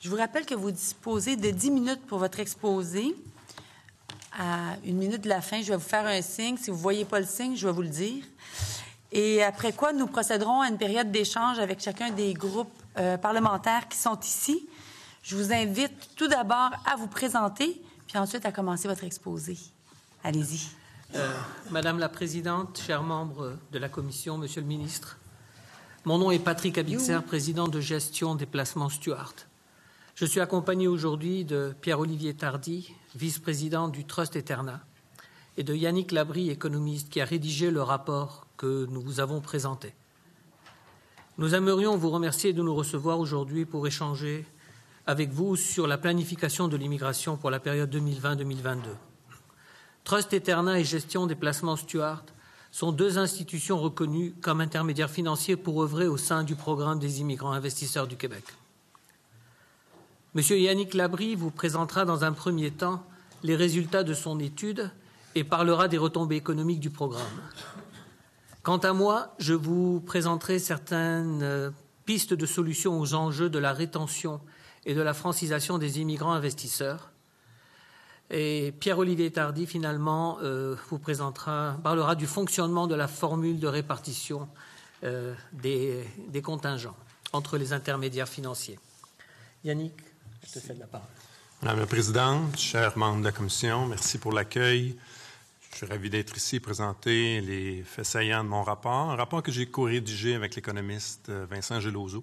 Je vous rappelle que vous disposez de 10 minutes pour votre exposé. À 1 minute de la fin, je vais vous faire un signe. Si vous ne voyez pas le signe, je vais vous le dire. Et après quoi, nous procéderons à une période d'échange avec chacun des groupes parlementaires qui sont ici. Je vous invite tout d'abord à vous présenter, puis ensuite à commencer votre exposé. Allez-y. Madame la Présidente, chers membres de la Commission, Monsieur le Ministre, mon nom est Patrick Abixer, président de gestion des placements Stuart. Je suis accompagné aujourd'hui de Pierre-Olivier Tardy, vice-président du Trust Eterna, et de Yannick Labrie, économiste, qui a rédigé le rapport que nous vous avons présenté. Nous aimerions vous remercier de nous recevoir aujourd'hui pour échanger avec vous sur la planification de l'immigration pour la période 2020-2022. Trust Eterna et gestion des placements Stuart sont deux institutions reconnues comme intermédiaires financiers pour œuvrer au sein du programme des immigrants investisseurs du Québec. Monsieur Yannick Labrie vous présentera dans un premier temps les résultats de son étude et parlera des retombées économiques du programme. Quant à moi, je vous présenterai certaines pistes de solutions aux enjeux de la rétention et de la francisation des immigrants investisseurs. Et Pierre-Olivier Tardy, finalement, parlera du fonctionnement de la formule de répartition des contingents entre les intermédiaires financiers. Yannick, je te cède la parole. Madame la Présidente, chers membres de la Commission, merci pour l'accueil. Je suis ravi d'être ici et présenter les faits saillants de mon rapport, un rapport que j'ai co-rédigé avec l'économiste Vincent Geloso.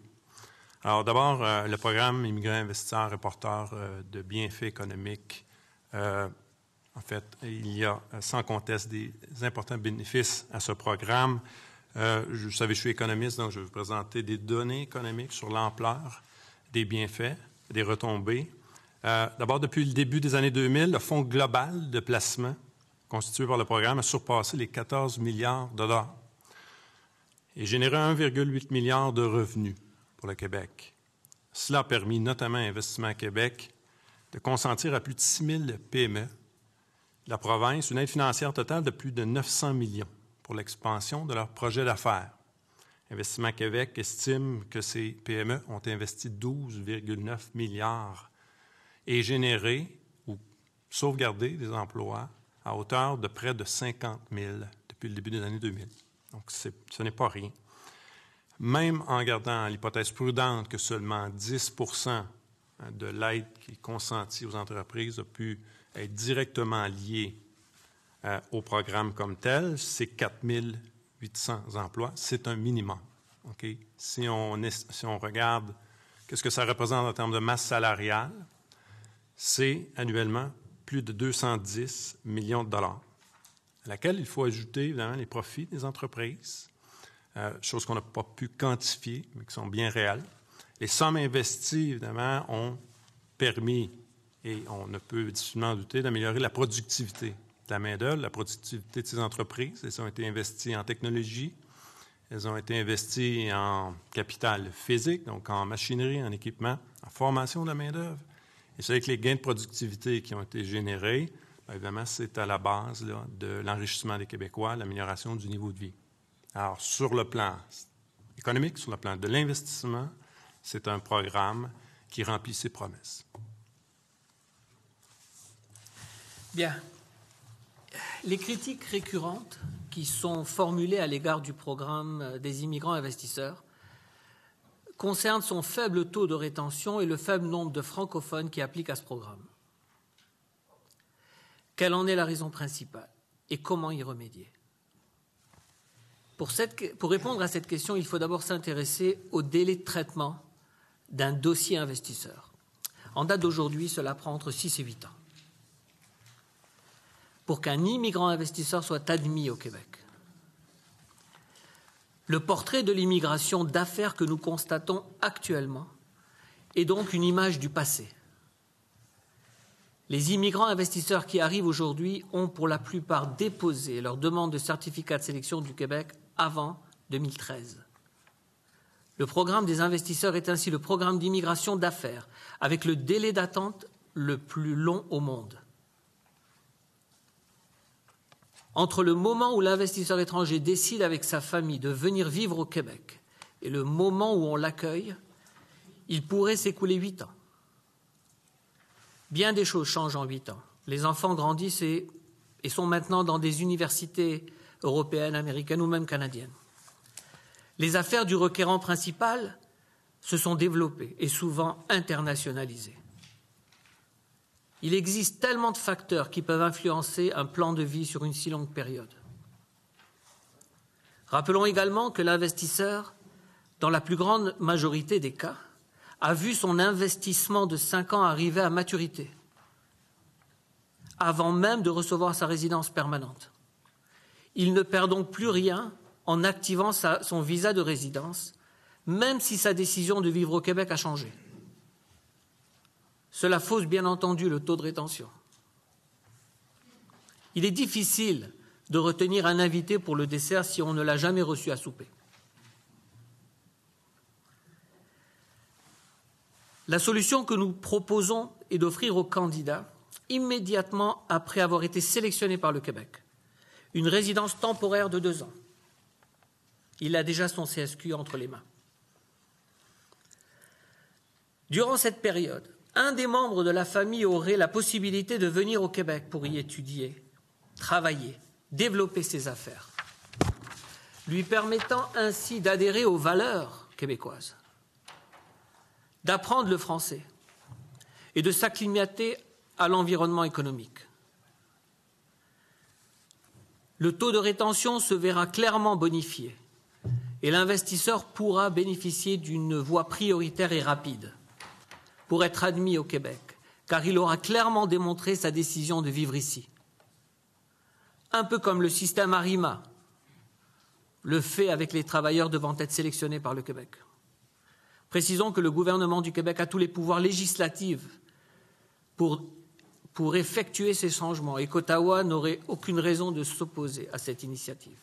Alors d'abord, le programme Immigrants investisseurs et porteurs de bienfaits économiques. En fait, il y a sans conteste des importants bénéfices à ce programme. Vous savez, je suis économiste, donc je vais vous présenter des données économiques sur l'ampleur des bienfaits, des retombées. D'abord, depuis le début des années 2000, le fonds global de placement constitué par le programme a surpassé les 14 milliards de dollars et généré 1,8 milliard de revenus pour le Québec. Cela a permis notamment à Investissement Québec de consentir à plus de 6 000 PME de la province une aide financière totale de plus de 900 millions pour l'expansion de leurs projets d'affaires. Investissement Québec estime que ces PME ont investi 12,9 milliards et généré ou sauvegardé des emplois à hauteur de près de 50 000 depuis le début des années 2000. Donc, ce n'est pas rien. Même en gardant l'hypothèse prudente que seulement 10 de l'aide qui est consentie aux entreprises a pu être directement liée au programme comme tel, c'est 4 800 emplois. C'est un minimum. Okay? Si on regarde qu'est-ce que ça représente en termes de masse salariale, c'est annuellement plus de 210 millions de dollars, à laquelle il faut ajouter évidemment les profits des entreprises, choses qu'on n'a pas pu quantifier, mais qui sont bien réelles. Les sommes investies, évidemment, ont permis, et on ne peut difficilement douter, d'améliorer la productivité de la main-d'œuvre, la productivité de ces entreprises. Elles ont été investies en technologie, elles ont été investies en capital physique, donc en machinerie, en équipement, en formation de la main-d'œuvre. Et c'est avec les gains de productivité qui ont été générés, bien évidemment, c'est à la base là, de l'enrichissement des Québécois, l'amélioration du niveau de vie. Alors, sur le plan économique, sur le plan de l'investissement, c'est un programme qui remplit ses promesses. Bien. Les critiques récurrentes qui sont formulées à l'égard du programme des immigrants investisseurs concernent son faible taux de rétention et le faible nombre de francophones qui appliquent à ce programme. Quelle en est la raison principale et comment y remédier? Pour répondre à cette question, il faut d'abord s'intéresser au délai de traitement d'un dossier investisseur. En date d'aujourd'hui, cela prend entre 6 et 8 ans. Pour qu'un immigrant investisseur soit admis au Québec. Le portrait de l'immigration d'affaires que nous constatons actuellement est donc une image du passé. Les immigrants investisseurs qui arrivent aujourd'hui ont pour la plupart déposé leur demande de certificat de sélection du Québec avant 2013. Le programme des investisseurs est ainsi le programme d'immigration d'affaires avec le délai d'attente le plus long au monde. Entre le moment où l'investisseur étranger décide avec sa famille de venir vivre au Québec et le moment où on l'accueille, il pourrait s'écouler 8 ans. Bien des choses changent en 8 ans. Les enfants grandissent et sont maintenant dans des universités européennes, américaines ou même canadiennes. Les affaires du requérant principal se sont développées et souvent internationalisées. Il existe tellement de facteurs qui peuvent influencer un plan de vie sur une si longue période. Rappelons également que l'investisseur, dans la plus grande majorité des cas, a vu son investissement de 5 ans arriver à maturité, avant même de recevoir sa résidence permanente. Il ne perd donc plus rien en activant son visa de résidence, même si sa décision de vivre au Québec a changé. Cela fausse bien entendu le taux de rétention. Il est difficile de retenir un invité pour le dessert si on ne l'a jamais reçu à souper. La solution que nous proposons est d'offrir aux candidats, immédiatement après avoir été sélectionnés par le Québec, une résidence temporaire de 2 ans. Il a déjà son CSQ entre les mains. Durant cette période, un des membres de la famille aurait la possibilité de venir au Québec pour y étudier, travailler, développer ses affaires, lui permettant ainsi d'adhérer aux valeurs québécoises, d'apprendre le français et de s'acclimater à l'environnement économique. Le taux de rétention se verra clairement bonifié et l'investisseur pourra bénéficier d'une voie prioritaire et rapide pour être admis au Québec, car il aura clairement démontré sa décision de vivre ici. Un peu comme le système ARIMA le fait avec les travailleurs devant être sélectionnés par le Québec. Précisons que le gouvernement du Québec a tous les pouvoirs législatifs pour effectuer ces changements et qu'Ottawa n'aurait aucune raison de s'opposer à cette initiative.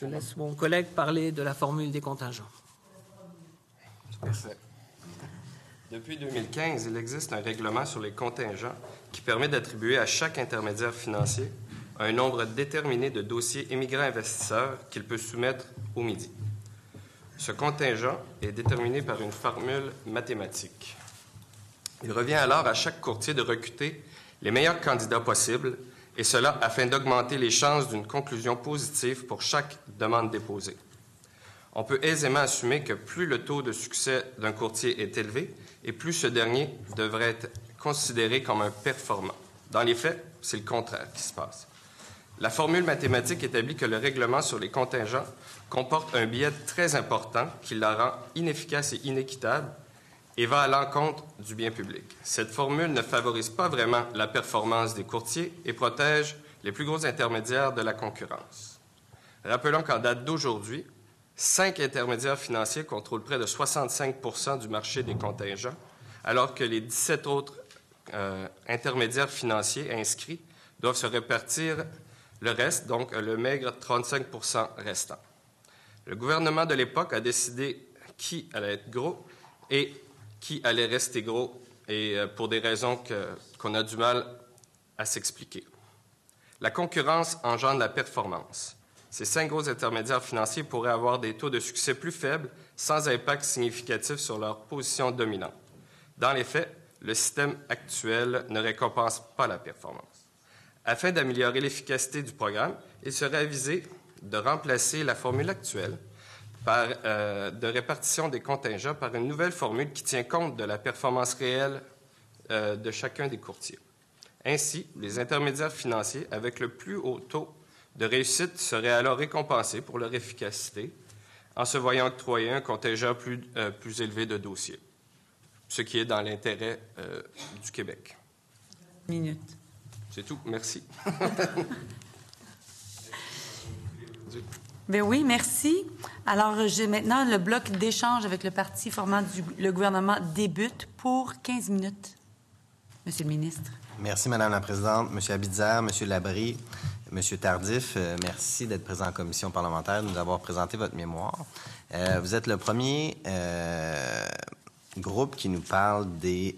Je laisse mon collègue parler de la formule des contingents. Merci. Depuis 2015, il existe un règlement sur les contingents qui permet d'attribuer à chaque intermédiaire financier un nombre déterminé de dossiers immigrants-investisseurs qu'il peut soumettre au Midi. Ce contingent est déterminé par une formule mathématique. Il revient alors à chaque courtier de recruter les meilleurs candidats possibles, et cela afin d'augmenter les chances d'une conclusion positive pour chaque demande déposée. On peut aisément assumer que plus le taux de succès d'un courtier est élevé, et plus ce dernier devrait être considéré comme un performant. Dans les faits, c'est le contraire qui se passe. La formule mathématique établit que le règlement sur les contingents comporte un biais très important qui la rend inefficace et inéquitable et va à l'encontre du bien public. Cette formule ne favorise pas vraiment la performance des courtiers et protège les plus gros intermédiaires de la concurrence. Rappelons qu'en date d'aujourd'hui, 5 intermédiaires financiers contrôlent près de 65% du marché des contingents, alors que les 17 autres intermédiaires financiers inscrits doivent se répartir le reste, donc le maigre 35% restant. Le gouvernement de l'époque a décidé qui allait être gros et qui allait rester gros, et pour des raisons qu'on a du mal à s'expliquer. La concurrence engendre la performance. Ces 5 gros intermédiaires financiers pourraient avoir des taux de succès plus faibles, sans impact significatif sur leur position dominante. Dans les faits, le système actuel ne récompense pas la performance. Afin d'améliorer l'efficacité du programme, il serait avisé de remplacer la formule actuelle de répartition des contingents par une nouvelle formule qui tient compte de la performance réelle de chacun des courtiers. Ainsi, les intermédiaires financiers avec le plus haut taux de réussite seraient alors récompensés pour leur efficacité en se voyant octroyer un contingent plus élevé de dossiers, ce qui est dans l'intérêt du Québec. Minute. C'est tout. Merci. Bien oui, merci. Alors, j'ai maintenant le bloc d'échange avec le parti formant le gouvernement débute pour 15 minutes. Monsieur le ministre. Merci, Madame la Présidente. Monsieur Abidzer, Monsieur Labrie, Monsieur Tardif, merci d'être présent en commission parlementaire, de nous avoir présenté votre mémoire. Vous êtes le premier groupe qui nous parle des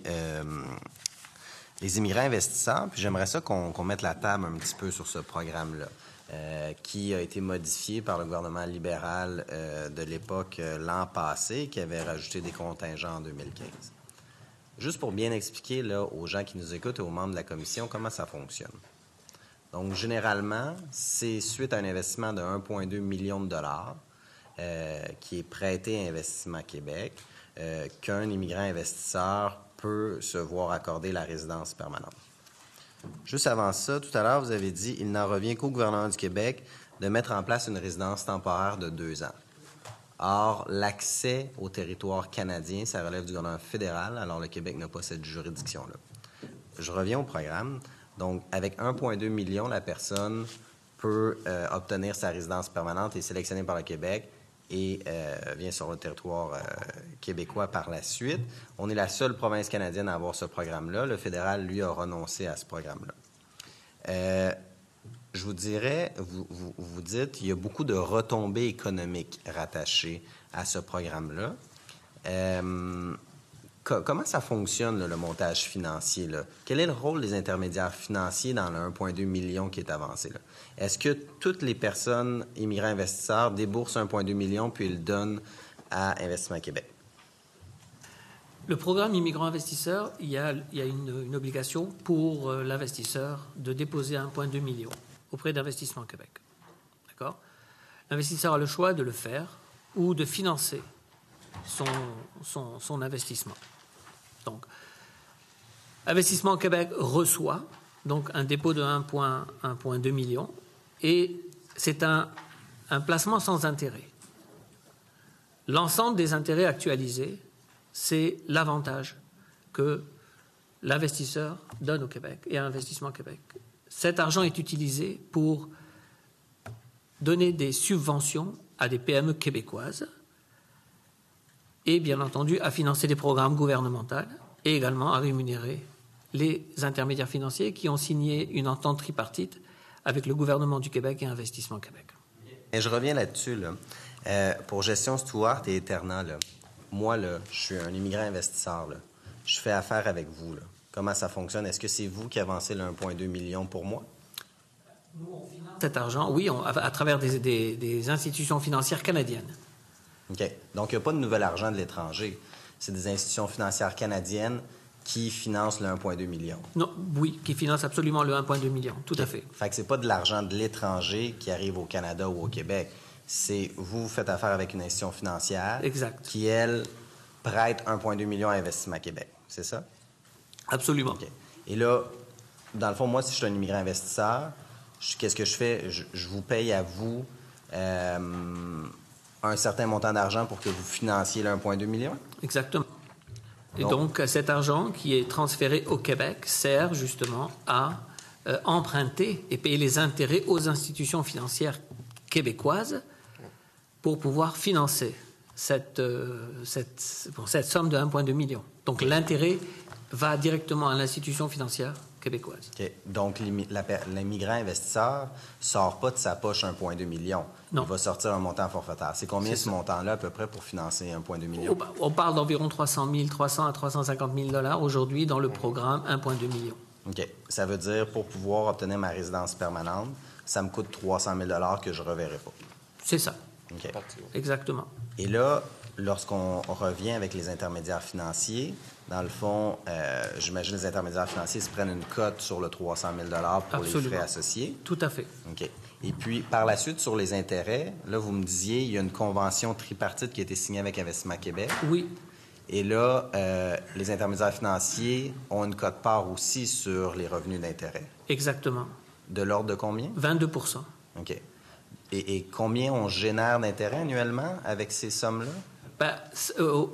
immigrants investisseurs. Puis j'aimerais ça qu'on mette la table un petit peu sur ce programme-là, qui a été modifié par le gouvernement libéral de l'époque l'an passé, qui avait rajouté des contingents en 2015. Juste pour bien expliquer là, aux gens qui nous écoutent et aux membres de la commission comment ça fonctionne. Donc, généralement, c'est suite à un investissement de 1,2 million de dollars qui est prêté à Investissement Québec qu'un immigrant investisseur peut se voir accorder la résidence permanente. Juste avant ça, tout à l'heure, vous avez dit il n'en revient qu'au gouvernement du Québec de mettre en place une résidence temporaire de 2 ans. Or, l'accès au territoire canadien, ça relève du gouvernement fédéral, alors le Québec n'a pas cette juridiction-là. Je reviens au programme. Donc, avec 1,2 million, la personne peut obtenir sa résidence permanente et sélectionnée par le Québec et vient sur le territoire québécois par la suite. On est la seule province canadienne à avoir ce programme-là. Le fédéral, lui, a renoncé à ce programme-là. Je vous dirais, vous dites qu'il y a beaucoup de retombées économiques rattachées à ce programme-là. Comment ça fonctionne, là, le montage financier, là? Quel est le rôle des intermédiaires financiers dans le 1,2 million qui est avancé, là? Est-ce que toutes les personnes immigrants investisseurs déboursent 1,2 million puis ils le donnent à Investissement Québec? Le programme immigrant investisseur, il y a une obligation pour l'investisseur de déposer 1,2 million auprès d'Investissement Québec. D'accord? L'investisseur a le choix de le faire ou de financer son investissement. Donc, Investissement Québec reçoit donc un dépôt de 1,2 million et c'est un placement sans intérêt. L'ensemble des intérêts actualisés, c'est l'avantage que l'investisseur donne au Québec et à Investissement Québec. Cet argent est utilisé pour donner des subventions à des PME québécoises et, bien entendu, à financer des programmes gouvernementaux et également à rémunérer les intermédiaires financiers qui ont signé une entente tripartite avec le gouvernement du Québec et Investissement Québec. Et je reviens là-dessus. Là. Pour Gestion Stewart et Eterna, là, moi, là, je suis un immigrant investisseur. Là. Je fais affaire avec vous. Là. Comment ça fonctionne? Est-ce que c'est vous qui avancez le 1,2 million pour moi? Nous, on finance cet argent, oui, à travers des institutions financières canadiennes. OK. Donc, il n'y a pas de nouvel argent de l'étranger. C'est des institutions financières canadiennes qui financent le 1,2 million. Non, oui, qui financent absolument le 1,2 million, tout à fait. Fait que c'est pas de l'argent de l'étranger qui arrive au Canada ou au Québec. C'est vous faites affaire avec une institution financière Exact. qui, elle, prête 1,2 million à Investissement Québec. C'est ça? Absolument. OK. Et là, dans le fond, moi, si je suis un immigrant investisseur, qu'est-ce que je fais? Je vous paye à vous un certain montant d'argent pour que vous financiez le 1,2 million? Exactement. Et donc, cet argent qui est transféré au Québec sert justement à emprunter et payer les intérêts aux institutions financières québécoises pour pouvoir financer cette somme de 1,2 million. Donc, l'intérêt va directement à l'institution financière québécoise. OK. Donc, l'immigrant investisseur ne sort pas de sa poche 1,2 million. Non. Il va sortir un montant forfaitaire. C'est combien ce montant-là, à peu près, pour financer 1,2 million? On parle d'environ 300 à 350 000 $ aujourd'hui dans le programme 1,2 million. OK. Ça veut dire, pour pouvoir obtenir ma résidence permanente, ça me coûte 300 000 $ que je ne reverrai pas. C'est ça. OK. Exactement. Et là, lorsqu'on revient avec les intermédiaires financiers, dans le fond, j'imagine les intermédiaires financiers se prennent une cote sur le 300 000 $ pour Absolument. les frais associés. Tout à fait. OK. Et puis, par la suite, sur les intérêts, là, vous me disiez, il y a une convention tripartite qui a été signée avec Investissement Québec. Oui. Et là, les intermédiaires financiers ont une cote-part aussi sur les revenus d'intérêt. Exactement. De l'ordre de combien? 22 % OK. Et combien on génère d'intérêt annuellement avec ces sommes-là? Ben,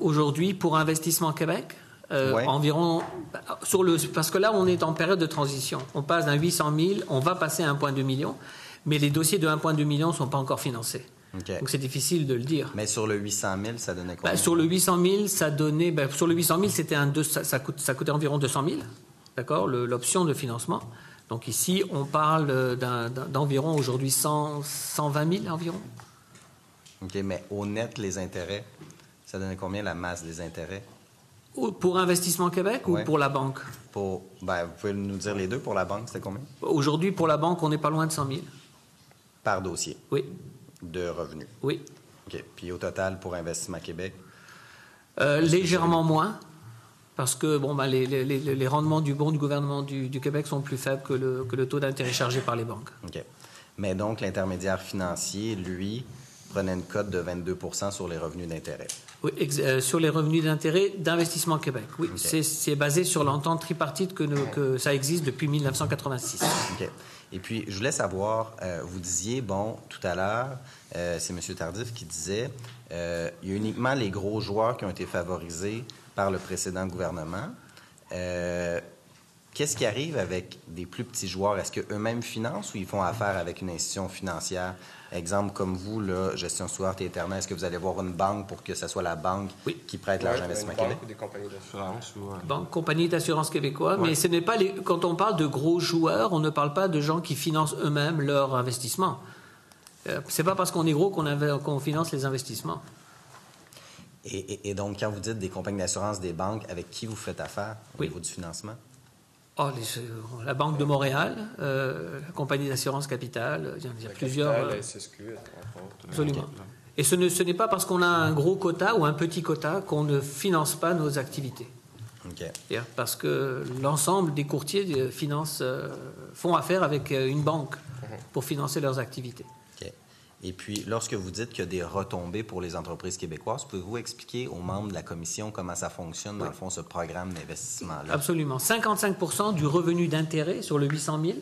aujourd'hui, pour Investissement Québec, Ouais. environ... parce que là, on est en période de transition. On passe d'un 800 000, on va passer à 1,2 million, mais les dossiers de 1,2 million ne sont pas encore financés. OK. Donc, c'est difficile de le dire. Mais sur le 800 000, ça donnait combien? Sur le 800 000, ça donnait... sur le 800 000, c'était ça coûtait environ 200 000, d'accord, l'option de financement. Donc ici, on parle d'environ aujourd'hui 120 000 environ. OK, mais au net, les intérêts, ça donnait combien la masse des intérêts? Pour Investissement Québec Ouais. ou pour la banque? Vous pouvez nous dire les deux. Pour la banque, c'était combien? Aujourd'hui, pour la banque, on n'est pas loin de 100 000. Par dossier Oui, de revenus. oui. OK. Puis au total, pour Investissement Québec? Légèrement moins, parce que les rendements du bon du gouvernement du Québec sont plus faibles que le taux d'intérêt chargé par les banques. OK. Mais donc, l'intermédiaire financier, lui, prenait une cote de 22 % sur les revenus d'intérêt. Oui, sur les revenus d'intérêt d'Investissement Québec. Oui, Okay. C'est basé sur l'entente tripartite que ça existe depuis 1986. OK. Et puis, je voulais savoir, vous disiez, tout à l'heure, c'est M. Tardif qui disait, il y a uniquement les gros joueurs qui ont été favorisés par le précédent gouvernement. Qu'est-ce qui arrive avec des plus petits joueurs? Est-ce qu'eux-mêmes financent ou ils font affaire avec une institution financière? Exemple comme vous, là, Gestion Stuart et Eterna, est-ce que vous allez voir une banque pour que ce soit la banque qui prête l'argent à Investissement Québec? Ou des compagnies d'assurance. Banque, compagnie d'assurance québécoise, mais ce n'est pas quand on parle de gros joueurs, on ne parle pas de gens qui financent eux-mêmes leur investissement. C'est pas parce qu'on est gros qu'on finance les investissements. Et donc, quand vous dites des compagnies d'assurance, des banques, avec qui vous faites affaire au niveau du financement? La Banque de Montréal, la compagnie d'assurance Capital, il y a plusieurs. La SSQ, absolument. Et ce n'est pas parce qu'on a un gros quota ou un petit quota qu'on ne finance pas nos activités. Okay. Parce que l'ensemble des courtiers font affaire avec une banque pour financer leurs activités. Okay. Et puis, lorsque vous dites qu'il y a des retombées pour les entreprises québécoises, pouvez-vous expliquer aux membres de la Commission comment ça fonctionne, dans le fond, ce programme d'investissement-là? Absolument. 55% du revenu d'intérêt sur le 800 000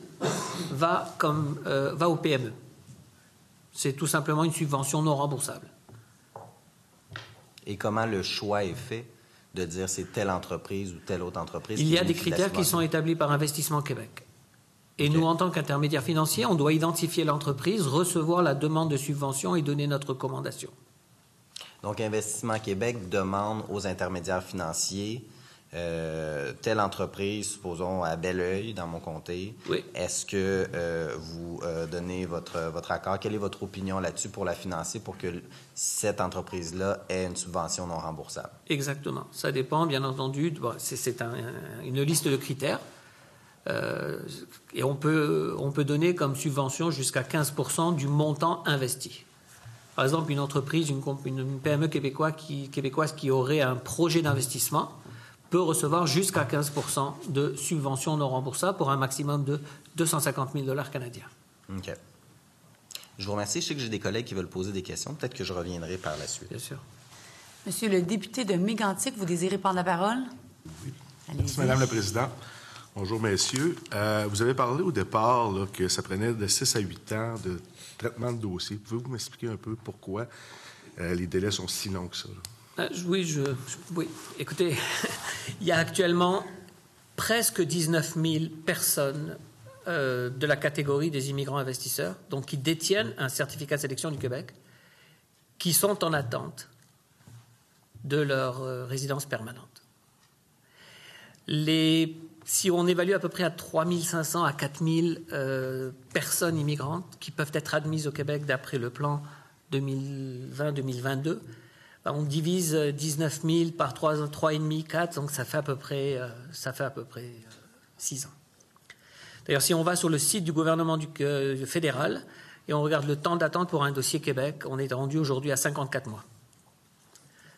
va au PME. C'est tout simplement une subvention non remboursable. Et comment le choix est fait de dire c'est telle entreprise ou telle autre entreprise? Il y a des critères qui sont établis par Investissement Québec. Et nous, en tant qu'intermédiaire financier, on doit identifier l'entreprise, recevoir la demande de subvention et donner notre recommandation. Donc, Investissement Québec demande aux intermédiaires financiers, telle entreprise, supposons à Belleuil, dans mon comté, oui. Est-ce que vous donnez votre accord? Quelle est votre opinion là-dessus pour la financer pour que cette entreprise-là ait une subvention non remboursable? Exactement. Ça dépend, bien entendu. C'est une liste de critères. Et on peut donner comme subvention jusqu'à 15% du montant investi. Par exemple, une entreprise, une PME québécoise qui aurait un projet d'investissement peut recevoir jusqu'à 15% de subvention non remboursable pour un maximum de 250 000 $ canadiens. OK. Je vous remercie. Je sais que j'ai des collègues qui veulent poser des questions. Peut-être que je reviendrai par la suite. Bien sûr. Monsieur le député de Mégantic, vous désirez prendre la parole? Oui. Allez-y. Merci, Madame la Présidente. Bonjour, messieurs. Vous avez parlé au départ là, que ça prenait de 6 à 8 ans de traitement de dossier. Pouvez-vous m'expliquer un peu pourquoi les délais sont si longs que ça? Oui. Écoutez, il y a actuellement presque 19 000 personnes de la catégorie des immigrants investisseurs, donc qui détiennent un certificat de sélection du Québec, qui sont en attente de leur résidence permanente. Si on évalue à peu près à 3 500 à 4 000 personnes immigrantes qui peuvent être admises au Québec d'après le plan 2020-2022, on divise 19 000 par 3,5, 4, donc ça fait à peu près 6 ans. D'ailleurs, si on va sur le site du gouvernement fédéral et on regarde le temps d'attente pour un dossier Québec, on est rendu aujourd'hui à 54 mois.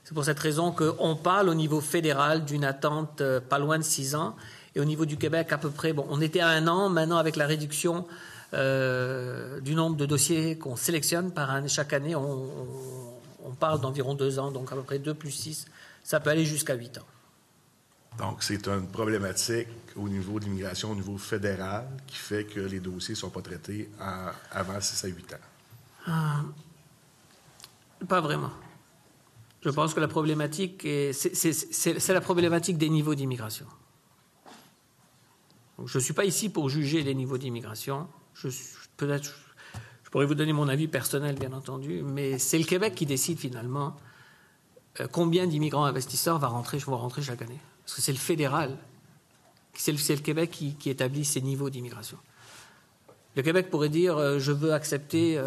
C'est pour cette raison qu'on parle au niveau fédéral d'une attente pas loin de 6 ans. Et au niveau du Québec, à peu près, on était à 1 an. Maintenant, avec la réduction du nombre de dossiers qu'on sélectionne par année, chaque année, on parle d'environ 2 ans. Donc, à peu près 2 plus 6, ça peut aller jusqu'à 8 ans. Donc, c'est une problématique au niveau de l'immigration, au niveau fédéral, qui fait que les dossiers ne sont pas traités avant 6 à 8 ans. Pas vraiment. Je pense que la problématique, c'est la problématique des niveaux d'immigration. Je ne suis pas ici pour juger les niveaux d'immigration. Je pourrais vous donner mon avis personnel, bien entendu, mais c'est le Québec qui décide finalement combien d'immigrants investisseurs vont rentrer chaque année. Parce que c'est le fédéral, c'est le Québec qui établit ces niveaux d'immigration. Le Québec pourrait dire je veux accepter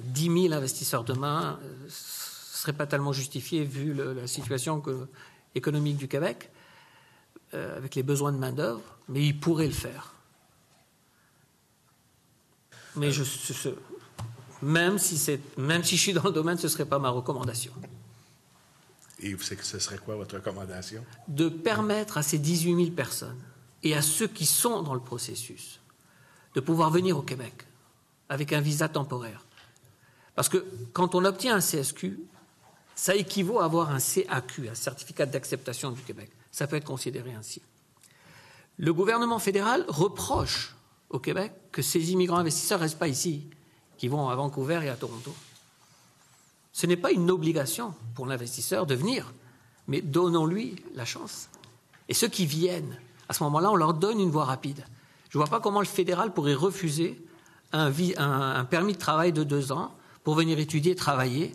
10 000 investisseurs demain. Ce ne serait pas tellement justifié vu la situation économique du Québec, avec les besoins de main-d'œuvre, mais il pourrait le faire. Mais même si je suis dans le domaine, ce ne serait pas ma recommandation. Et ce serait quoi votre recommandation? De permettre à ces 18 000 personnes et à ceux qui sont dans le processus de pouvoir venir au Québec avec un visa temporaire. Parce que quand on obtient un CSQ, ça équivaut à avoir un CAQ, un certificat d'acceptation du Québec. Ça peut être considéré ainsi. Le gouvernement fédéral reproche au Québec que ces immigrants investisseurs ne restent pas ici, qui vont à Vancouver et à Toronto. Ce n'est pas une obligation pour l'investisseur de venir, mais donnons-lui la chance. Et ceux qui viennent, à ce moment-là, on leur donne une voie rapide. Je ne vois pas comment le fédéral pourrait refuser un permis de travail de 2 ans pour venir étudier et travailler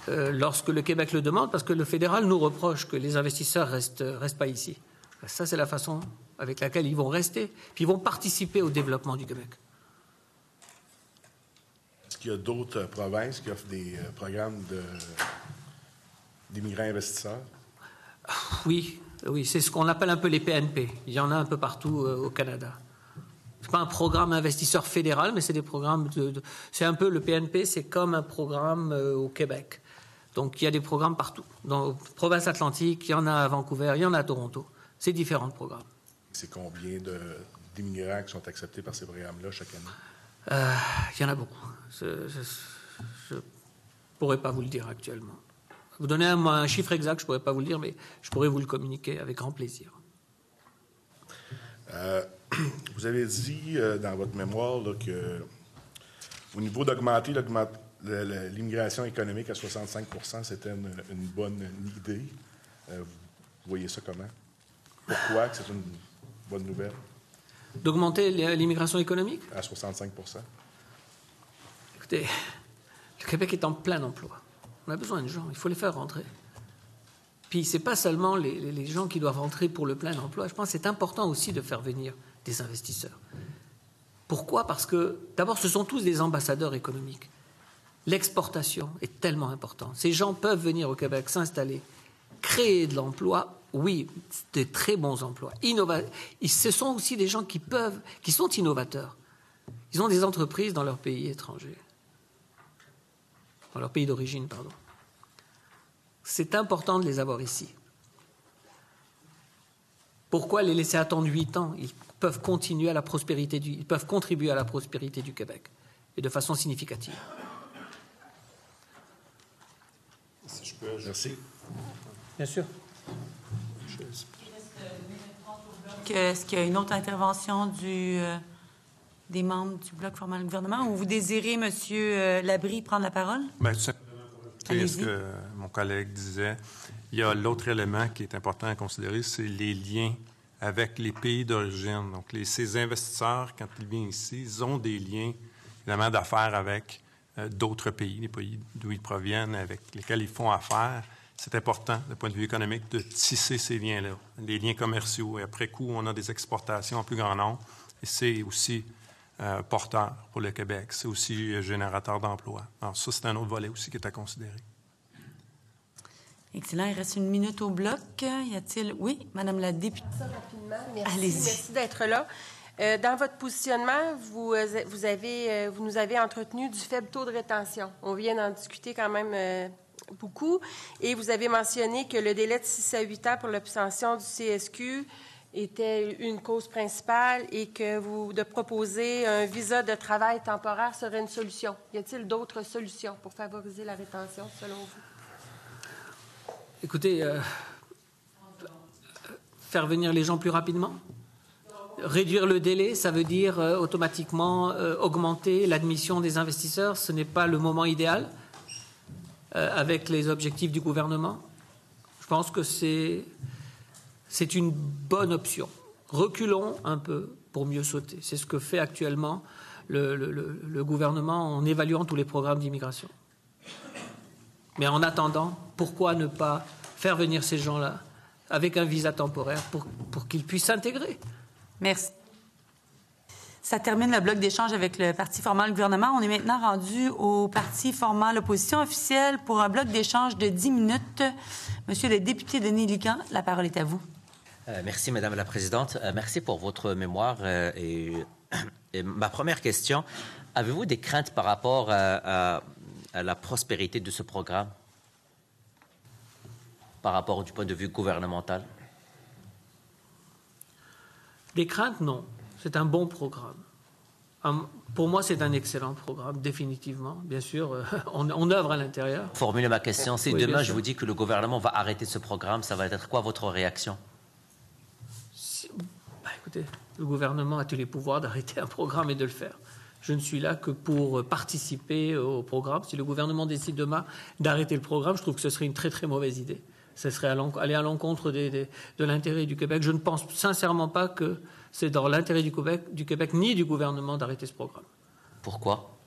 lorsque le Québec le demande, parce que le fédéral nous reproche que les investisseurs restent pas ici. Ça, c'est la façon avec laquelle ils vont rester, puis ils vont participer au développement du Québec. Est-ce qu'il y a d'autres provinces qui offrent des programmes d'immigrants investisseurs? Oui, c'est ce qu'on appelle un peu les PNP. Il y en a un peu partout au Canada. Ce n'est pas un programme investisseur fédéral, mais c'est des programmes c'est un peu le PNP, c'est comme un programme au Québec. Donc il y a des programmes partout. Dans les provinces atlantiques, il y en a à Vancouver, il y en a à Toronto. C'est différents programmes. C'est combien d'immigrants qui sont acceptés par ces programmes-là chaque année? Il y en a beaucoup. Je ne pourrais pas vous le dire actuellement. Vous donnez un chiffre exact, je ne pourrais pas vous le dire, mais je pourrais vous le communiquer avec grand plaisir. Vous avez dit dans votre mémoire là, que au niveau d'augmenter l'immigration économique à 65 %, c'était une bonne idée. Vous voyez ça comment? Pourquoi que c'est une bonne nouvelle? D'augmenter l'immigration économique? À 65 %. Écoutez, le Québec est en plein emploi. On a besoin de gens, il faut les faire rentrer. Puis ce n'est pas seulement les gens qui doivent rentrer pour le plein emploi. Je pense que c'est important aussi de faire venir des investisseurs. Pourquoi? Parce que, d'abord, ce sont tous des ambassadeurs économiques. L'exportation est tellement importante. Ces gens peuvent venir au Québec, s'installer, créer de l'emploi, oui, de très bons emplois. Ce sont aussi des gens qui sont innovateurs. Ils ont des entreprises dans leur pays étranger. Dans leur pays d'origine, pardon. C'est important de les avoir ici. Pourquoi les laisser attendre 8 ans? Ils peuvent contribuer à la prospérité du Québec, et de façon significative. Si je peux, merci. Bien sûr. Est-ce qu'il y a une autre intervention des membres du Bloc formant le gouvernement, ou vous désirez, M. Labrie, prendre la parole? Bien, tout simplement pour ajouter ce que mon collègue disait. Il y a l'autre élément qui est important à considérer, c'est les liens avec les pays d'origine. Donc, ces investisseurs, quand ils viennent ici, ils ont des liens, évidemment, d'affaires avec d'autres pays, les pays d'où ils proviennent, avec lesquels ils font affaire. C'est important, du point de vue économique, de tisser ces liens-là, des liens commerciaux. Et après coup, on a des exportations en plus grand nombre. Et c'est aussi porteur pour le Québec. C'est aussi générateur d'emplois. Alors ça, c'est un autre volet aussi qui est à considérer. Excellent. Il reste 1 minute au bloc. Y a-t-il... Oui, Madame la députée. Ça, rapidement. Merci. Allez-y. Merci d'être là. Dans votre positionnement, vous nous avez entretenu du faible taux de rétention. On vient d'en discuter quand même beaucoup. Et vous avez mentionné que le délai de 6 à 8 ans pour l'obtention du CSQ était une cause principale et que de proposer un visa de travail temporaire serait une solution. Y a-t-il d'autres solutions pour favoriser la rétention, selon vous? Écoutez, faire venir les gens plus rapidement. Réduire le délai, ça veut dire automatiquement augmenter l'admission des investisseurs. Ce n'est pas le moment idéal avec les objectifs du gouvernement. Je pense que c'est une bonne option. Reculons un peu pour mieux sauter. C'est ce que fait actuellement le gouvernement en évaluant tous les programmes d'immigration. Mais en attendant, pourquoi ne pas faire venir ces gens-là avec un visa temporaire pour qu'ils puissent s'intégrer? Merci. Ça termine le bloc d'échange avec le parti formant le gouvernement. On est maintenant rendu au parti formant l'opposition officielle pour un bloc d'échange de 10 minutes. Monsieur le député Denis Lican, la parole est à vous. Merci, Madame la Présidente. Merci pour votre mémoire. Et ma première question, avez-vous des craintes par rapport à la prospérité de ce programme? par rapport du point de vue gouvernemental? Des craintes, non. C'est un bon programme. Pour moi, c'est un excellent programme, définitivement. Bien sûr, on œuvre à l'intérieur. Formuler ma question, si Oui, demain bien je sûr. vous dis que le gouvernement va arrêter ce programme, ça va être quoi votre réaction? Écoutez, le gouvernement a tous les pouvoirs d'arrêter un programme et de le faire. Je ne suis là que pour participer au programme. Si le gouvernement décide demain d'arrêter le programme, je trouve que ce serait une très très mauvaise idée. Ce serait aller à l'encontre de l'intérêt du Québec. Je ne pense sincèrement pas que c'est dans l'intérêt du Québec ni du gouvernement d'arrêter ce programme. Pourquoi?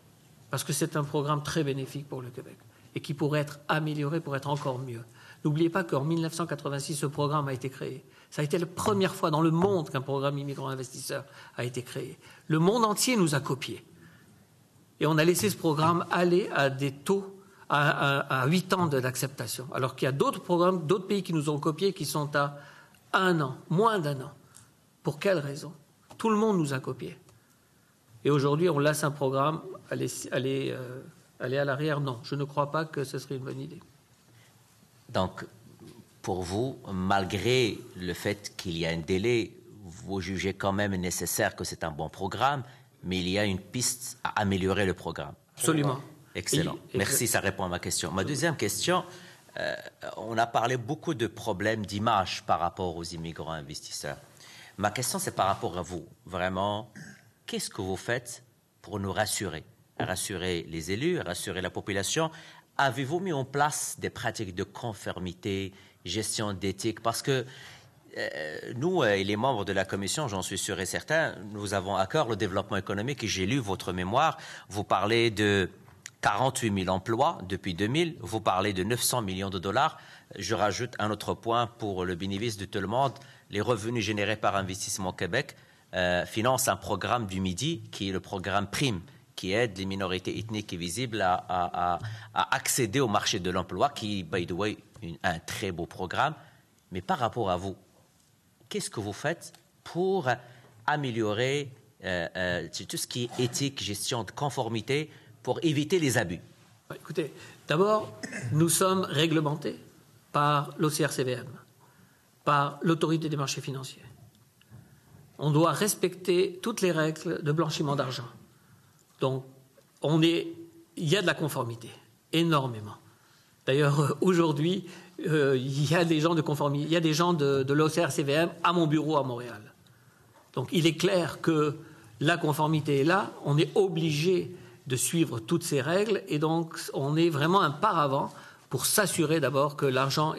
Parce que c'est un programme très bénéfique pour le Québec et qui pourrait être amélioré pour être encore mieux. N'oubliez pas qu'en 1986, ce programme a été créé. Ça a été la première fois dans le monde qu'un programme immigrant-investisseur a été créé. Le monde entier nous a copiés. Et on a laissé ce programme aller à des taux à 8 ans d'acceptation. Alors qu'il y a d'autres programmes, d'autres pays qui nous ont copiés qui sont à 1 an, moins d'1 an. Pour quelle raison? Tout le monde nous a copiés. Et aujourd'hui, on laisse un programme aller à l'arrière. Non, je ne crois pas que ce serait une bonne idée. Donc, pour vous, malgré le fait qu'il y a un délai, vous jugez quand même nécessaire que c'est un bon programme, mais il y a une piste à améliorer le programme. Absolument. Excellent. Merci, ça répond à ma question. Ma deuxième question, on a parlé beaucoup de problèmes d'image par rapport aux immigrants investisseurs. Ma question, c'est par rapport à vous. Vraiment, qu'est-ce que vous faites pour nous rassurer? Rassurer les élus, rassurer la population. Avez-vous mis en place des pratiques de conformité, gestion d'éthique? Parce que nous et les membres de la commission, j'en suis sûr et certain, nous avons à cœur le développement économique et j'ai lu votre mémoire. Vous parlez de 48 000 emplois depuis 2000. Vous parlez de 900 millions de dollars. Je rajoute un autre point pour le bénéfice de tout le monde. Les revenus générés par Investissement Québec financent un programme du Midi qui est le programme PRIME, qui aide les minorités ethniques et visibles à accéder au marché de l'emploi, qui, by the way, un très beau programme. Mais par rapport à vous, qu'est-ce que vous faites pour améliorer tout ce qui est éthique, gestion de conformité, pour éviter les abus? Écoutez, d'abord, nous sommes réglementés par l'OCRCVM, par l'autorité des marchés financiers. On doit respecter toutes les règles de blanchiment d'argent. Donc, il y a de la conformité, énormément. D'ailleurs, aujourd'hui, il y a des gens de conformité, il y a des gens de l'OCRCVM à mon bureau à Montréal. Donc, il est clair que la conformité est là, on est obligé de suivre toutes ces règles et donc on est vraiment un paravent pour s'assurer d'abord que l'argent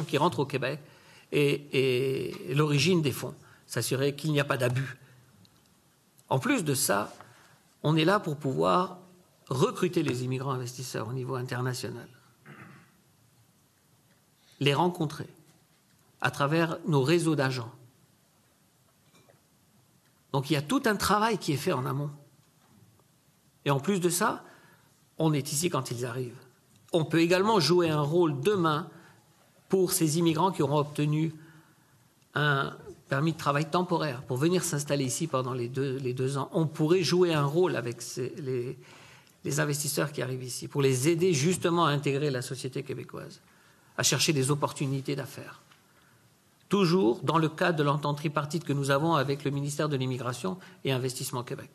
qui rentre au Québec est l'origine des fonds, s'assurer qu'il n'y a pas d'abus. En plus de ça, on est là pour pouvoir recruter les immigrants investisseurs au niveau international, les rencontrer à travers nos réseaux d'agents. Donc il y a tout un travail qui est fait en amont. Et en plus de ça, on est ici quand ils arrivent. On peut également jouer un rôle demain pour ces immigrants qui auront obtenu un permis de travail temporaire pour venir s'installer ici pendant les deux ans. On pourrait jouer un rôle avec les investisseurs qui arrivent ici pour les aider justement à intégrer la société québécoise, à chercher des opportunités d'affaires. Toujours dans le cadre de l'entente tripartite que nous avons avec le ministère de l'Immigration et Investissement Québec.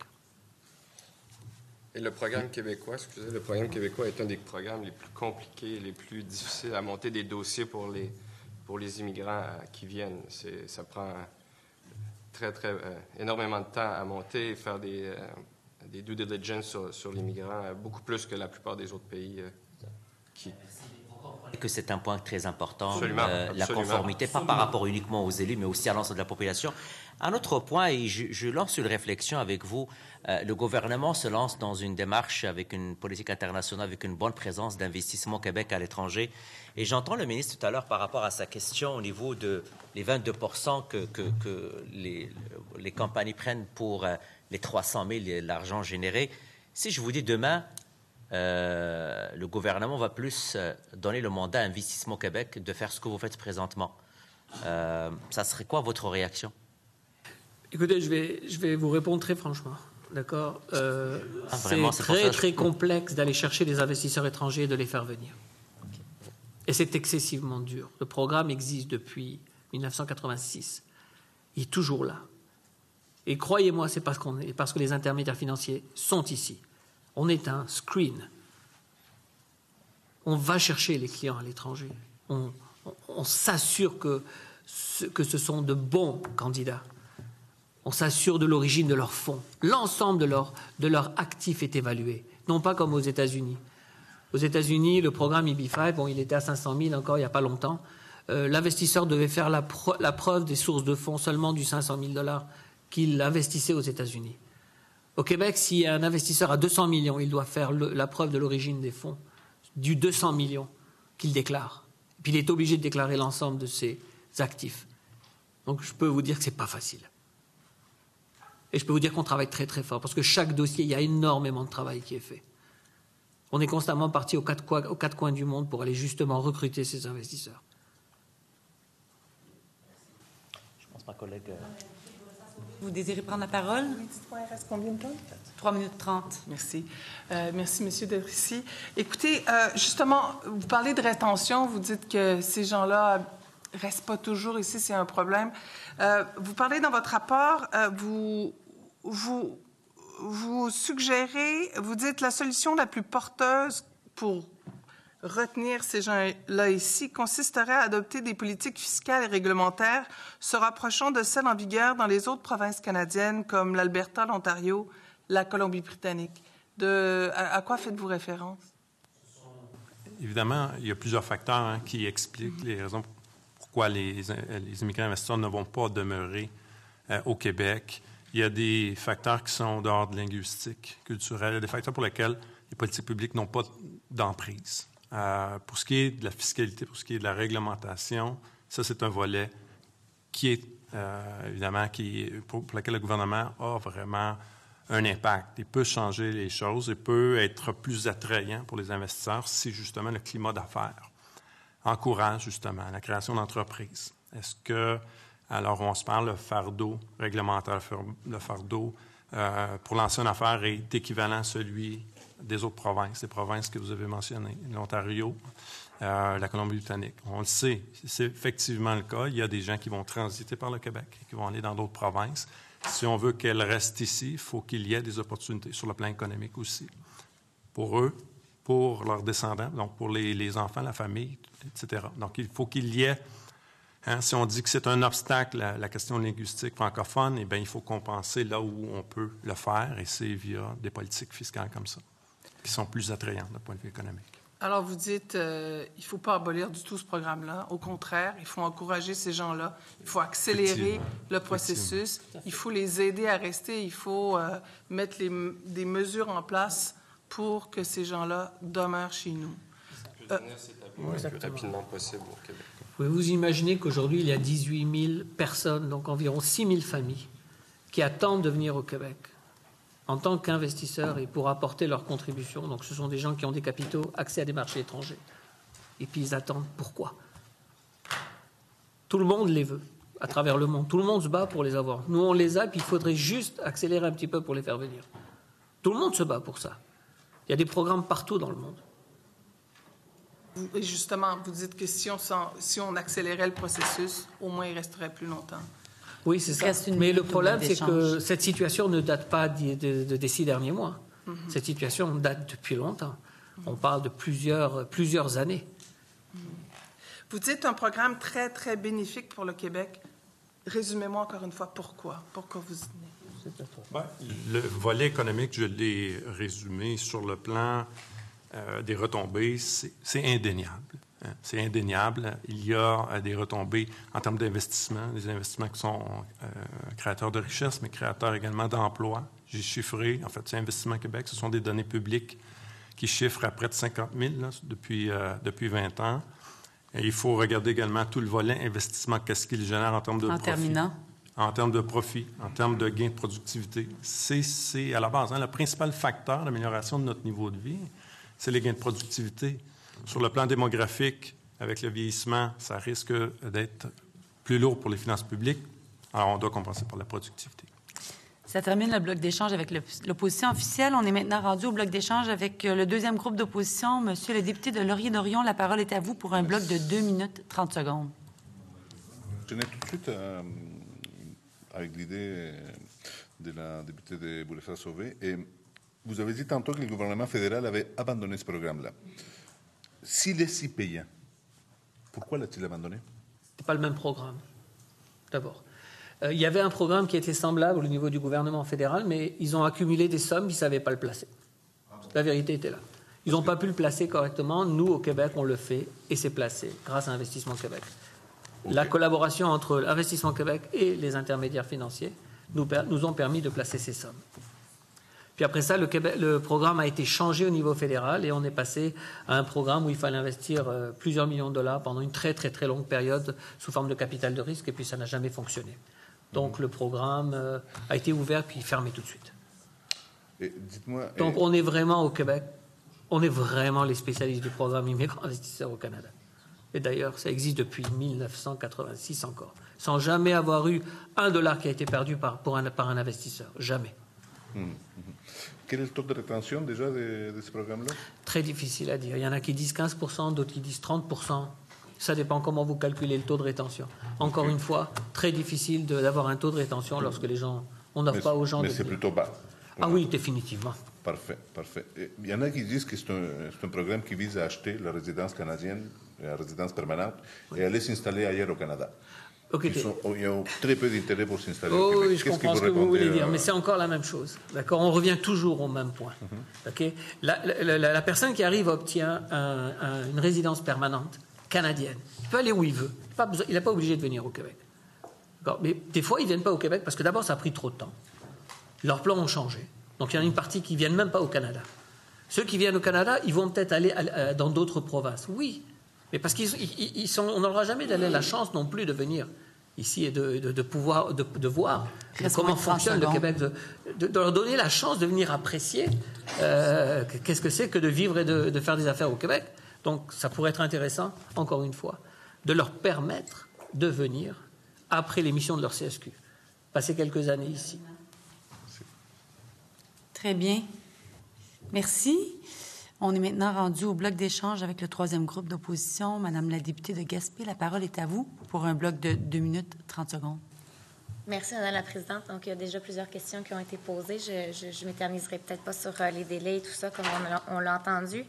Et le programme québécois, le programme québécois est un des programmes les plus compliqués, les plus difficiles à monter des dossiers pour les immigrants qui viennent. Ça prend énormément de temps à monter et faire des due diligence sur les migrants, beaucoup plus que la plupart des autres pays que c'est un point très important, absolument. La conformité, pas par rapport uniquement aux élus, mais aussi à l'ensemble de la population. Un autre point, et je lance une réflexion avec vous, le gouvernement se lance dans une démarche avec une politique internationale, avec une bonne présence d'Investissement Québec à l'étranger. Et j'entends le ministre tout à l'heure par rapport à sa question au niveau de les 22% que les compagnies prennent pour les 300 000, l'argent généré. Si je vous dis demain, le gouvernement va plus donner le mandat à Investissement Québec de faire ce que vous faites présentement. Ça serait quoi votre réaction? Écoutez, je vais vous répondre très franchement. D'accord. Vraiment, c'est très complexe d'aller chercher des investisseurs étrangers et de les faire venir. Et c'est excessivement dur. Le programme existe depuis 1986. Il est toujours là. Et croyez-moi, c'est parce que les intermédiaires financiers sont ici. On est un screen. On va chercher les clients à l'étranger. On s'assure que ce sont de bons candidats. On s'assure de l'origine de leurs fonds. L'ensemble de leurs actifs est évalué, non pas comme aux États-Unis. Aux États-Unis, le programme EB-5, il était à 500 000 encore il n'y a pas longtemps. L'investisseur devait faire la preuve des sources de fonds seulement du 500 000 $ qu'il investissait aux États-Unis. Au Québec, si un investisseur a 200 millions, il doit faire la preuve de l'origine des fonds, du 200 millions qu'il déclare. Puis il est obligé de déclarer l'ensemble de ses actifs. Donc je peux vous dire que ce n'est pas facile. Et je peux vous dire qu'on travaille très très fort, parce que chaque dossier, il y a énormément de travail qui est fait. On est constamment parti aux quatre coins du monde pour aller justement recruter ces investisseurs. Je pense, ma collègue... Vous désirez prendre la parole? Oui, dites-moi, il reste combien de temps? 3 minutes 30. Merci. Merci, M. Derissy. Écoutez, justement, vous parlez de rétention, vous dites que ces gens-là ne restent pas toujours ici, c'est un problème. Vous parlez dans votre rapport, vous suggérez, vous dites la solution la plus porteuse pour retenir ces gens-là ici consisterait à adopter des politiques fiscales et réglementaires se rapprochant de celles en vigueur dans les autres provinces canadiennes comme l'Alberta, l'Ontario, la Colombie-Britannique. À quoi faites-vous référence? Évidemment, il y a plusieurs facteurs qui expliquent les raisons pourquoi les immigrants investisseurs ne vont pas demeurer au Québec. Il y a des facteurs qui sont d'ordre linguistique, culturel, il y a des facteurs pour lesquels les politiques publiques n'ont pas d'emprise. Pour ce qui est de la fiscalité, pour ce qui est de la réglementation, ça, c'est un volet qui est, évidemment, pour lequel le gouvernement a vraiment un impact. Il peut changer les choses, il peut être plus attrayant pour les investisseurs si, justement, le climat d'affaires encourage, justement, la création d'entreprises. Est-ce que, alors, on se parle, le fardeau réglementaire, le fardeau pour lancer une affaire est équivalent à celui des autres provinces, les provinces que vous avez mentionnées, l'Ontario, la Colombie-Britannique. On le sait, c'est effectivement le cas. Il y a des gens qui vont transiter par le Québec, qui vont aller dans d'autres provinces. Si on veut qu'elles restent ici, il faut qu'il y ait des opportunités sur le plan économique aussi. Pour eux, pour leurs descendants, donc pour les enfants, la famille, etc. Donc, il faut qu'il y ait, si on dit que c'est un obstacle à la question linguistique francophone, eh bien, il faut compenser là où on peut le faire, et c'est via des politiques fiscales comme ça, qui sont plus attrayantes d'un point de vue économique. Alors, vous dites il ne faut pas abolir du tout ce programme-là. Au contraire, il faut encourager ces gens-là. Il faut accélérer le processus. Il faut les aider à rester. Il faut mettre des mesures en place pour que ces gens-là demeurent chez nous. Venir s'établir le plus rapidement possible au Québec. Pouvez-vous imaginer qu'aujourd'hui, il y a 18 000 personnes, donc environ 6 000 familles, qui attendent de venir au Québec en tant qu'investisseurs et pour apporter leur contribution. Donc, ce sont des gens qui ont des capitaux, accès à des marchés étrangers. Et puis, ils attendent. Pourquoi? Tout le monde les veut, à travers le monde. Tout le monde se bat pour les avoir. Nous, on les a, puis il faudrait juste accélérer un petit peu pour les faire venir. Tout le monde se bat pour ça. Il y a des programmes partout dans le monde. Et justement, vous dites que si on accélérait le processus, au moins, il resterait plus longtemps. Oui, c'est ça. Mais le problème, c'est que cette situation ne date pas des 6 derniers mois. Mm-hmm. Cette situation date depuis longtemps. Mm-hmm. On parle de plusieurs années. Mm-hmm. Vous dites un programme très, très bénéfique pour le Québec. Résumez-moi encore une fois pourquoi. Pourquoi vous y tenez? Le volet économique, je l'ai résumé sur le plan des retombées, c'est indéniable. C'est indéniable. Il y a des retombées en termes d'investissement, des investissements qui sont créateurs de richesse, mais créateurs également d'emplois. J'ai chiffré, en fait, c'est Investissement Québec, ce sont des données publiques qui chiffrent à près de 50 000 là, depuis 20 ans. Et il faut regarder également tout le volet investissement, qu'est-ce qu'il génère en termes de profit. En termes de profit, en termes de gains de productivité. C'est à la base, le principal facteur d'amélioration de notre niveau de vie, c'est les gains de productivité. Sur le plan démographique, avec le vieillissement, ça risque d'être plus lourd pour les finances publiques. Alors, on doit compenser par la productivité. Ça termine le bloc d'échange avec l'opposition officielle. On est maintenant rendu au bloc d'échange avec le deuxième groupe d'opposition. Monsieur le député de Laurier-Dorion, la parole est à vous pour un bloc de 2 minutes 30 secondes. Je n'ai tout de suite avec l'idée de la députée de Boulay-Sauvé. Et vous avez dit tantôt que le gouvernement fédéral avait abandonné ce programme-là. S'il est si payant, pourquoi l'a-t-il abandonné? Ce n'est pas le même programme, d'abord. Il y avait un programme qui était semblable au niveau du gouvernement fédéral, mais ils ont accumulé des sommes, ils ne savaient pas le placer. La vérité était là. Ils n'ont pas pu le placer correctement. Nous, au Québec, on le fait et c'est placé grâce à Investissement Québec. Okay. La collaboration entre Investissement Québec et les intermédiaires financiers nous ont permis de placer ces sommes. Puis après ça, le programme a été changé au niveau fédéral et on est passé à un programme où il fallait investir plusieurs millions de dollars pendant une très, très, très longue période sous forme de capital de risque et puis ça n'a jamais fonctionné. Donc le programme a été ouvert puis fermé tout de suite. Et dites-moi, donc on est vraiment au Québec, on est vraiment les spécialistes du programme Immigrants Investisseurs au Canada. Et d'ailleurs, ça existe depuis 1986 encore, sans jamais avoir eu $1 qui a été perdu par un investisseur. Jamais. Quel est le taux de rétention déjà de ce programme-là? Très difficile à dire. Il y en a qui disent 15%, d'autres qui disent 30%. Ça dépend comment vous calculez le taux de rétention. Encore une fois, très difficile d'avoir un taux de rétention lorsque les gens, on n'offre pas aux gens mais c'est plutôt bas. Ah oui, définitivement. Parfait, parfait. Et il y en a qui disent que c'est un programme qui vise à acheter la résidence canadienne, la résidence permanente, et aller s'installer ailleurs au Canada. Okay. Ils ont très peu d'intérêt pour s'installer au Québec. Oui, je comprends ce que vous voulez dire, mais c'est encore la même chose. D'accord? On revient toujours au même point. Okay? La personne qui arrive obtient une résidence permanente canadienne. Il peut aller où il veut. Il n'est pas obligé de venir au Québec. Mais des fois, ils ne viennent pas au Québec parce que d'abord, ça a pris trop de temps. Leurs plans ont changé. Donc, il y en a une partie qui ne viennent même pas au Canada. Ceux qui viennent au Canada, ils vont peut-être aller dans d'autres provinces. Oui, mais parce on n'aura jamais la chance non plus de venir ici et de pouvoir voir comment fonctionne le Québec, de leur donner la chance de venir apprécier qu'est-ce que c'est que de vivre et de faire des affaires au Québec. Donc, ça pourrait être intéressant, encore une fois, de leur permettre de venir après l'émission de leur CSQ, passer quelques années ici. Très bien. Merci. On est maintenant rendu au bloc d'échange avec le troisième groupe d'opposition. Madame la députée de Gaspé, la parole est à vous pour un bloc de 2 minutes 30 secondes. Merci, Madame la Présidente. Donc, il y a déjà plusieurs questions qui ont été posées. Je ne m'éterniserai peut-être pas sur les délais et tout ça, comme on l'a entendu.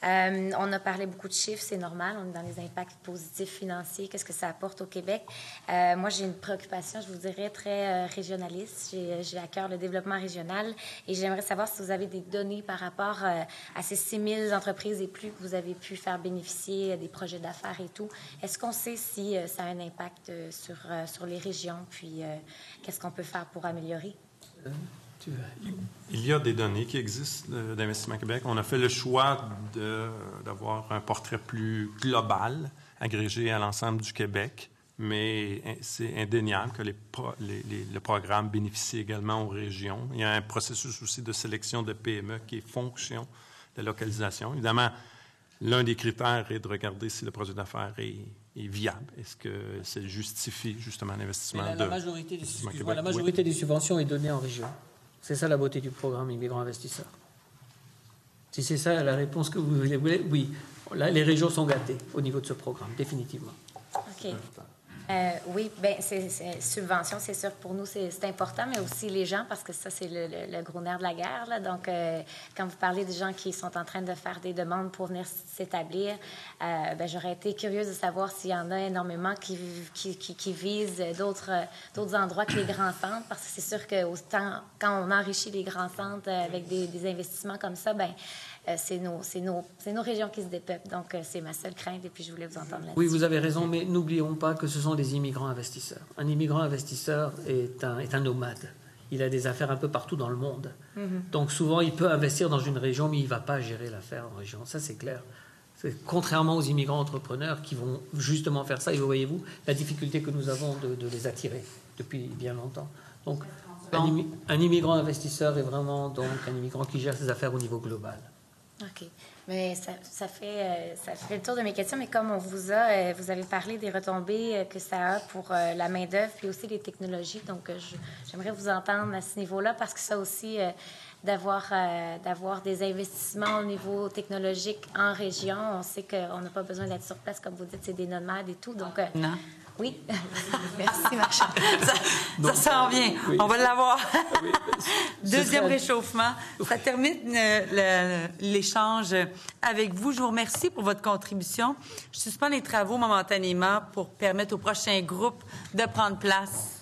On a parlé beaucoup de chiffres, c'est normal. On est dans les impacts positifs financiers. Qu'est-ce que ça apporte au Québec? Moi, j'ai une préoccupation, je vous dirais, très régionaliste. J'ai à cœur le développement régional et j'aimerais savoir si vous avez des données par rapport à ces 6 000 entreprises et plus que vous avez pu faire bénéficier des projets d'affaires et tout. Est-ce qu'on sait si ça a un impact sur les régions? Puis, qu'est-ce qu'on peut faire pour améliorer? Il y a des données qui existent d'Investissement Québec. On a fait le choix d'avoir un portrait plus global, agrégé à l'ensemble du Québec, mais c'est indéniable que le programme bénéficie également aux régions. Il y a un processus aussi de sélection de PME qui est fonction de localisation. Évidemment, l'un des critères est de regarder si le projet d'affaires est viable. Est-ce que ça justifie justement l'investissement la majorité des subventions est donnée en région. C'est ça la beauté du programme Immigrants Investisseurs. Si c'est ça la réponse que vous voulez, oui. Là, les régions sont gâtées au niveau de ce programme, définitivement. OK. Oui, bien, subvention, c'est sûr, pour nous, c'est important, mais aussi les gens, parce que ça, c'est le gros nerf de la guerre. Là. Donc, quand vous parlez des gens qui sont en train de faire des demandes pour venir s'établir, j'aurais été curieuse de savoir s'il y en a énormément qui visent d'autres endroits que les grands centres, parce que c'est sûr que quand on enrichit les grands centres avec des investissements comme ça, c'est nos régions qui se dépeuplent. Donc, c'est ma seule crainte et puis je voulais vous entendre là-dessus. Oui, vous avez raison, mais n'oublions pas que ce sont des immigrants investisseurs. Un immigrant investisseur est un nomade. Il a des affaires un peu partout dans le monde. Mm-hmm. Donc, souvent, il peut investir dans une région, mais il ne va pas gérer l'affaire en région. Ça, c'est clair. Contrairement aux immigrants entrepreneurs qui vont justement faire ça. Et vous voyez-vous, la difficulté que nous avons de les attirer depuis bien longtemps. Donc, un immigrant investisseur est vraiment donc un immigrant qui gère ses affaires au niveau global. OK. Mais ça fait le tour de mes questions, mais comme vous avez parlé des retombées que ça a pour la main-d'œuvre puis aussi les technologies. Donc, j'aimerais vous entendre à ce niveau-là parce que ça aussi, d'avoir des investissements au niveau technologique en région, on sait qu'on n'a pas besoin d'être sur place, comme vous dites, c'est des nomades et tout. Donc, non. Oui. Merci, Marchand. Ça s'en vient. Oui. On va l'avoir. Oui. Deuxième réchauffement. Ça termine l'échange avec vous. Je vous remercie pour votre contribution. Je suspends les travaux momentanément pour permettre au prochain groupe de prendre place.